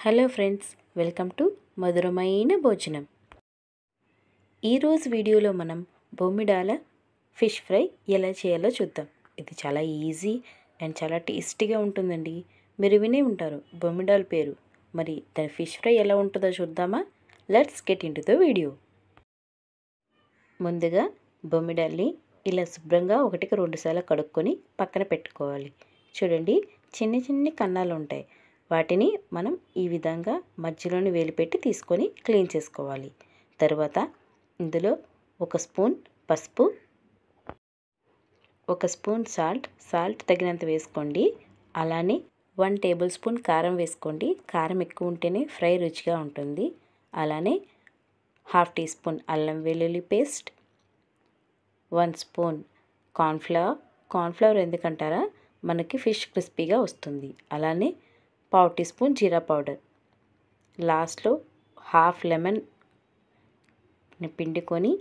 Hello friends, welcome to మధురమైన భోజనం. ఈరోజు వీడియోలో మనం బొమ్మిడాల ఫిష్ ఫ్రై ఎలా చేయాలో చూద్దాం. ఇది చాలా ఈజీ అండ్ చాలా టేస్టీగా ఉంటుందండి. మీరు వినే ఉంటారు బొమ్మిడాల పేరు. మరి దాని ఫిష్ ఫ్రై ఎలా ఉంటుందో చూద్దామా? Let's get in to the video. ముందుగా బొమ్మిడాల్ని ఇలా శుభ్రంగా 1-2 సార్లు కడుక్కొని పక్కన పెట్టుకోవాలి. చూడండి, చిన్న చిన్న కన్నాలు ఉంటాయి. వాటిని మనం ఈ విధంగా మధ్యలోని వేలు పెట్టి తీసుకొని క్లీన్ చేసుకోవాలి. తర్వాత ఇందులో 1 స్పూన్ పసుపు, 1 స్పూన్ సాల్ట్ తగినంత వేసుకోండి. అలానే 1 టేబుల్ స్పూన్ కారం వేసుకోండి. కారం ఎక్కువ ఉంటేనే ఫ్రై రుచిగా ఉంటుంది. అలానే 1/2 టీ స్పూన్ అల్లం వెల్లుల్లి పేస్ట్, 1 స్పూన్ కార్న్ఫ్లవర్ ఎందుకంటారా, మనకి ఫిష్ క్రిస్పీగా వస్తుంది. అలానే 1/2 టీ స్పూన్ జీరా పౌడర్. లాస్ట్లో 1/2 లెమన్ పిండుకొని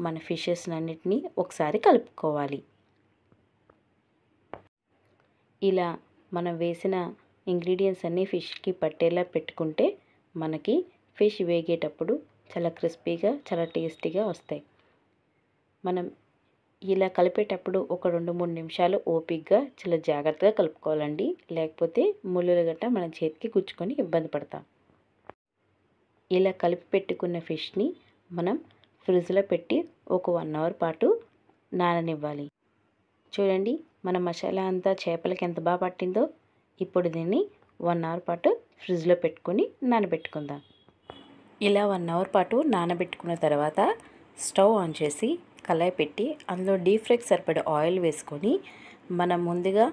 మన ఫిషెస్ అన్నిటినీ ఒకసారి కలుపుకోవాలి. ఇలా మనం వేసిన ఇంగ్రీడియంట్స్ అన్నీ ఫిష్కి పట్టేలా పెట్టుకుంటే మనకి ఫిష్ వేగేటప్పుడు చాలా క్రిస్పీగా చాలా టేస్టీగా వస్తాయి. మనం ఇలా కలిపేటప్పుడు ఒక 2-3 నిమిషాలు ఓపికగా చాలా జాగ్రత్తగా కలుపుకోవాలండి. లేకపోతే ముళ్ళులు గట్ట మన చేతికి గుచ్చుకొని ఇబ్బంది పడతాం. ఇలా కలిపి పెట్టుకున్న ఫిష్ని మనం ఫ్రిడ్జ్లో పెట్టి ఒక 1 అవర్ పాటు నాననివ్వాలి. చూడండి, మన మసాలా అంతా చేపలకి ఎంత బాగా పట్టిందో. ఇప్పుడు దీన్ని 1 అవర్ పాటు ఫ్రిడ్జ్లో పెట్టుకొని నానబెట్టుకుందాం. ఇలా 1 అవర్ పాటు నానబెట్టుకున్న తర్వాత స్టవ్ ఆన్ చేసి కళాయి పెట్టి అందులో డీప్ ఫ్రైకి సరిపడే ఆయిల్ వేసుకొని మనం ముందుగా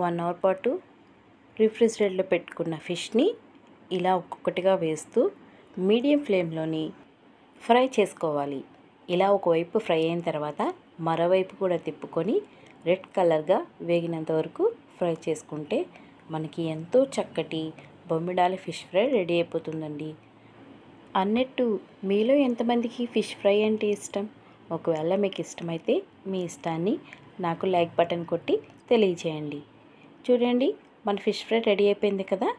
1 అవర్ పాటు రిఫ్రిజిరేటర్లో పెట్టుకున్న ఫిష్ని ఇలా ఒక్కొక్కటిగా వేస్తూ మీడియం ఫ్లేమ్లోని ఫ్రై చేసుకోవాలి. ఇలా ఒకవైపు ఫ్రై అయిన తర్వాత మరోవైపు కూడా తిప్పుకొని రెడ్ కలర్గా వేగినంత వరకు ఫ్రై చేసుకుంటే మనకి ఎంతో చక్కటి బొమ్మిడాల ఫిష్ ఫ్రై రెడీ అయిపోతుందండి. అన్నట్టు మీలో ఎంతమందికి ఫిష్ ఫ్రై అంటే ఇష్టం? ఒకవేళ మీకు ఇష్టమైతే మీ ఇష్టాన్ని నాకు లైక్ బటన్ కొట్టి తెలియజేయండి. చూడండి, మన ఫిష్ ఫ్రై రెడీ అయిపోయింది కదా.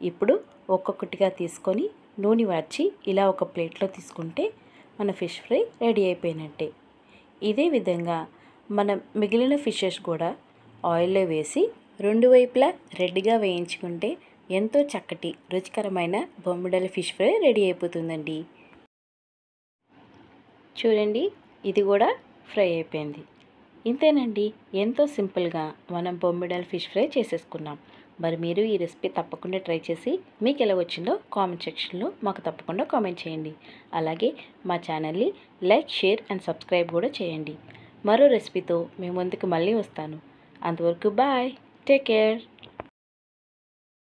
ఇప్పుడు ఒక్కొక్కటిగా తీసుకొని నూనె వార్చి ఇలా ఒక ప్లేట్లో తీసుకుంటే మన ఫిష్ ఫ్రై రెడీ అయిపోయినట్టే. ఇదే విధంగా మనం మిగిలిన ఫిషెస్ కూడా ఆయిల్లో వేసి 2 వైపులా రెడ్గా వేయించుకుంటే ఎంతో చక్కటి రుచికరమైన బొమ్మిడాల ఫిష్ ఫ్రై రెడీ అయిపోతుందండి. చూడండి, ఇది కూడా ఫ్రై అయిపోయింది. ఇంతేనండి, ఎంతో సింపుల్గా మనం బొమ్మిడాల ఫిష్ ఫ్రై చేసేసుకున్నాం. మరి మీరు ఈ రెసిపీ తప్పకుండా ట్రై చేసి మీకు ఎలా వచ్చిందో కామెంట్ సెక్షన్లో మాకు తప్పకుండా కామెంట్ చేయండి. అలాగే మా ఛానల్ని లైక్, షేర్ అండ్ సబ్స్క్రైబ్ కూడా చేయండి. మరో రెసిపీతో మీ ముందుకు మళ్ళీ వస్తాను. అంతవరకు బాయ్, టేక్ కేర్.